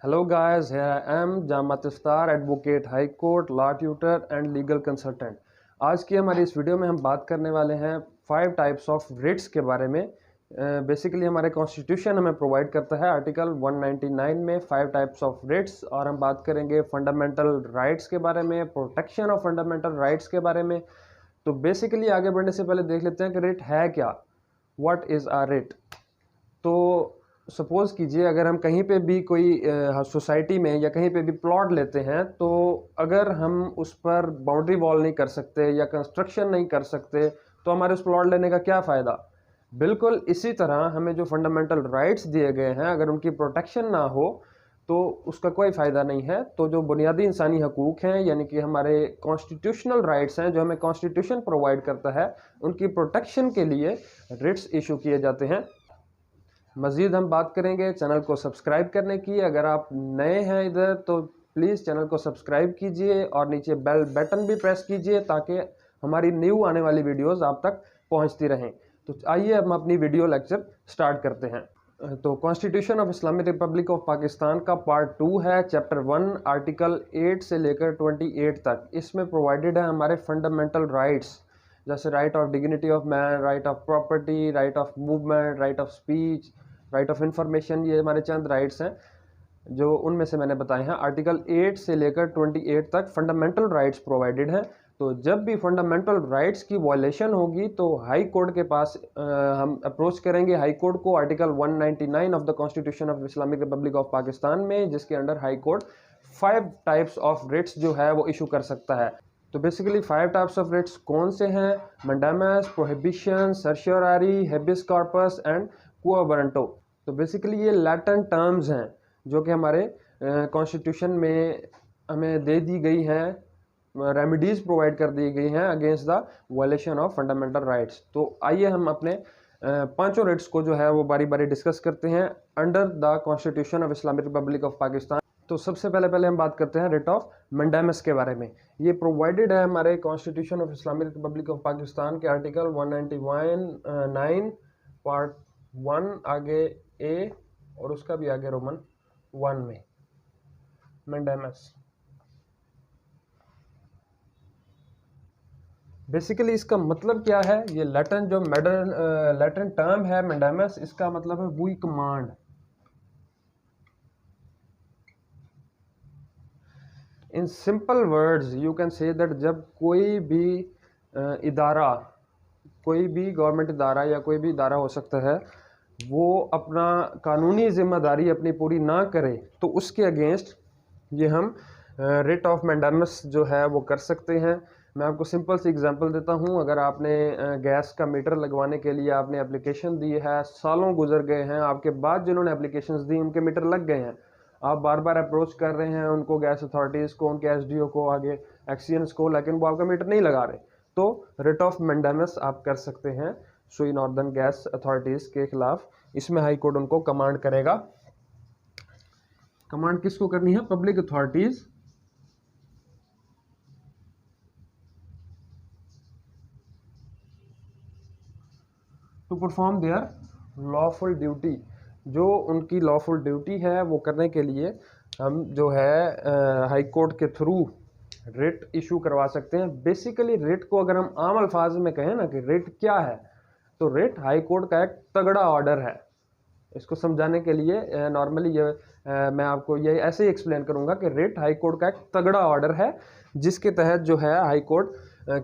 Hello guys, here I am Jamat Iftar advocate high court law tutor and legal consultant. आज की हमारी इस video में हम बात करने वाले हैं 5 टाइप्स ऑफ रिट्स के बारे में। बेसिकली हमारे कॉन्स्टिट्यूशन हमें प्रोवाइड करता है आर्टिकल 199 में 5 टाइप्स ऑफ रिट्स, और हम बात करेंगे फंडामेंटल राइट्स के बारे में, प्रोटेक्शन ऑफ फंडामेंटल राइट्स के बारे में। तो बेसिकली आगे बढ़ने से पहले देख लेते हैं कि रिट है क्या, व्हाट इज़ अ रिट। तो सपोज़ कीजिए अगर हम कहीं पे भी कोई सोसाइटी में या कहीं पे भी प्लॉट लेते हैं, तो अगर हम उस पर बाउंड्री वॉल नहीं कर सकते या कंस्ट्रक्शन नहीं कर सकते तो हमारे उस प्लॉट लेने का क्या फ़ायदा। बिल्कुल इसी तरह हमें जो फंडामेंटल राइट्स दिए गए हैं, अगर उनकी प्रोटेक्शन ना हो तो उसका कोई फ़ायदा नहीं है। तो जो बुनियादी इंसानी हकूक़ हैं, यानी कि हमारे कॉन्स्टिट्यूशनल राइट्स हैं जो हमें कॉन्स्टिट्यूशन प्रोवाइड करता है, उनकी प्रोटेक्शन के लिए रिट्स इशू किए जाते हैं। मज़ीद हम बात करेंगे चैनल को सब्सक्राइब करने की। अगर आप नए हैं इधर तो प्लीज़ चैनल को सब्सक्राइब कीजिए और नीचे बेल बटन भी प्रेस कीजिए ताकि हमारी न्यू आने वाली वीडियोस आप तक पहुंचती रहें। तो आइए हम अपनी वीडियो लेक्चर स्टार्ट करते हैं। तो constitution of Islamic Republic of Pakistan का पार्ट 2 है, चैप्टर 1 आर्टिकल 8 से लेकर 28 तक। इसमें प्रोवाइडेड है हमारे फंडामेंटल राइट्स, जैसे right of dignity of man, right of property, right of movement, right of speech, right of information. ये हमारे चंद राइट्स हैं जो उनमें से मैंने बताए हैं। आर्टिकल 8 से लेकर 28 तक फंडामेंटल राइट्स प्रोवाइडेड हैं। तो जब भी फंडामेंटल राइट्स की वायलेशन होगी तो हाई कोर्ट के पास हम अप्रोच करेंगे, हाई कोर्ट को, article 199 of the constitution of Islamic Republic of Pakistan में, जिसके under high court 5 types of writs जो है वो इशू कर सकता है। तो बेसिकली 5 टाइप्स ऑफ रिट्स कौन से हैं? Mandamus, prohibition, certiorari, habeas corpus and quo warranto. तो बेसिकली ये लैटिन टर्म्स हैं जो कि हमारे कॉन्स्टिट्यूशन में हमें दे दी गई हैं, रेमेडीज़ प्रोवाइड कर दी गई हैं against the violation of fundamental rights. तो आइए हम अपने पांचों रिट्स को जो है वो बारी बारी डिस्कस करते हैं under the constitution of Islamic Republic of Pakistan. तो सबसे पहले हम बात करते हैं रिट ऑफ मंडामस के बारे में। ये प्रोवाइडेड है हमारे constitution of Islamic Republic of Pakistan के आर्टिकल 199 पार्ट 1 आगे ए और उसका भी आगे रोमन 1 में मंडामस। बेसिकली इसका मतलब क्या है? ये लैटिन जो लैटिन टर्म है मंडामस, इसका मतलब है we command. In simple words you can say that जब कोई भी इदारा, कोई भी गवर्नमेंट इदारा या कोई भी इदारा हो सकता है, वो अपना कानूनी ज़िम्मेदारी अपनी पूरी ना करे तो उसके अगेंस्ट ये हम रिट ऑफ मंडामस जो है वो कर सकते हैं। मैं आपको सिंपल सी एग्जांपल देता हूँ। अगर आपने गैस का मीटर लगवाने के लिए आपने एप्लीकेशन दी है, सालों गुजर गए हैं, आपके बाद जिन्होंने एप्लीकेशंस दी उनके मीटर लग गए हैं, आप बार बार अप्रोच कर रहे हैं उनको, गैस अथॉरिटीज़ को, उनके एसडीओ को, आगे एक्सीएंस को, लेकिन वो आपका मीटर नहीं लगा रहे, तो रिट ऑफ मंडामस आप कर सकते हैं सुई नॉर्दर्न गैस अथॉरिटीज़ के खिलाफ। इसमें हाई कोर्ट उनको कमांड करेगा। कमांड किसको करनी है? Public authorities to perform their lawful duty. जो उनकी लॉफुल ड्यूटी है वो करने के लिए हम जो है हाई कोर्ट के थ्रू रिट इशू करवा सकते हैं। बेसिकली रिट को अगर हम आम अल्फाज में कहें ना कि रिट क्या है, तो रिट हाई कोर्ट का एक तगड़ा ऑर्डर है। इसको समझाने के लिए नॉर्मली ये मैं आपको ये ऐसे ही एक्सप्लेन करूंगा कि रिट हाई कोर्ट का एक तगड़ा ऑर्डर है जिसके तहत जो है हाई कोर्ट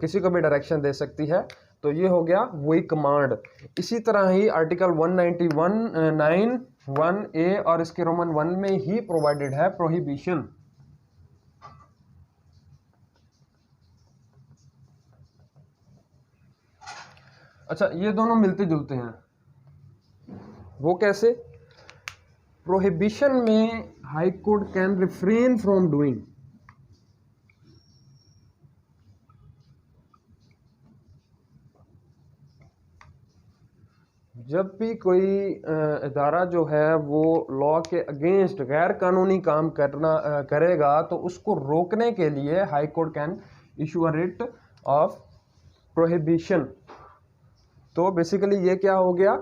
किसी को भी डायरेक्शन दे सकती है। तो ये हो गया वही कमांड। इसी तरह ही आर्टिकल 191 और इसके रोमन 1 में ही प्रोवाइडेड है प्रोहिबिशन। अच्छा, ये दोनों मिलते जुलते हैं। वो कैसे? प्रोहिबिशन में high court can refrain from doing. जब भी कोई इदारा जो है वो लॉ के अगेंस्ट गैर कानूनी काम करेगा तो उसको रोकने के लिए high court can issue a writ of prohibition. तो बेसिकली ये क्या हो गया?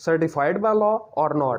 certified by law or not.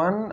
1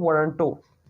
warranto.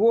quo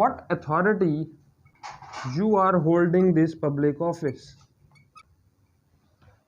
what authority you are holding this public office.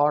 or